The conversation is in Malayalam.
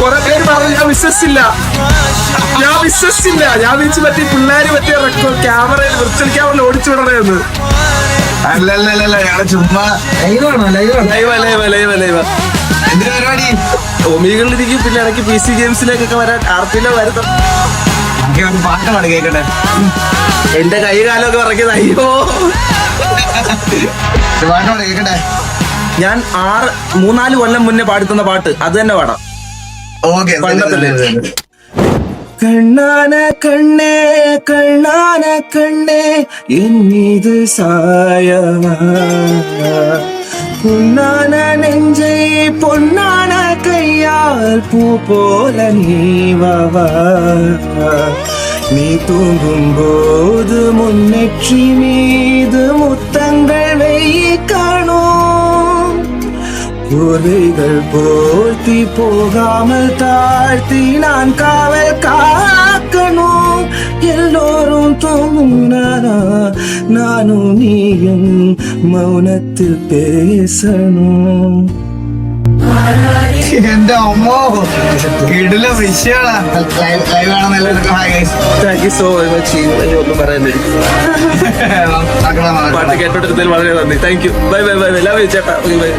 കൊറേ പേര് പറഞ്ഞു ഞാൻ വിശ്വസിച്ചില്ല. ഞാൻ വിളിച്ച് പറ്റി പിള്ളേര് പറ്റിയ ക്യാമറയിൽ വിർച്വൽ ക്യാമറയിൽ ഓടിച്ചു വിടണേന്ന്. അല്ലല്ലല്ല ഞങ്ങള് ചുമ്മാ ലൈവ എന്തിനു പരിപാടി? ഒമികളിലിരിക്കും. പിന്നെ ഇടയ്ക്ക് PC ഗെയിംസിലേക്കൊക്കെ വരാൻ ആർപ്പിലെ വരുന്നു. പാട്ട് പാടി കേക്കട്ടെ. എന്റെ കൈ കാലമൊക്കെ ഇറക്കിയത്. അയ്യോ, പാട്ട് പാടി കേക്കട്ടെ. ഞാൻ 3-4 കൊല്ലം മുന്നേ പാടിത്തുന്ന പാട്ട് അത് തന്നെ പാടാം. ഓക്കെ. കണ്ണാന കണ്ണേ കണ്ണാന കണ്ണേ എന്നീത് സായവാ പൊന്നാന നെഞ്ചை പൊന്നാന கையால் பூ போல நீவவா நீ தூங்கும் போது முன்னெற்றி மீது முத்தங்கள் வெயி காணும் போர்வைகள் போர்த்தி போகாமல் தாழ்த்தி நான் காவல் காக்கணும் எல்லோரும் தூங்குனாரா நானும் நீயும் மௌனத்தில் பேசணும். എന്റെ അമ്മോ കിടില വിഷയമാണ്. ലൈവ് ആണെന്നല്ലോ. Thank you so much. ഒന്നും പറയാനില്ല. പാട്ട് കേട്ടോണ്ടിരുന്നതിൽ വളരെ നന്ദി. Thank you. Bye bye bye. Love you ചേട്ടാ. ബൈ.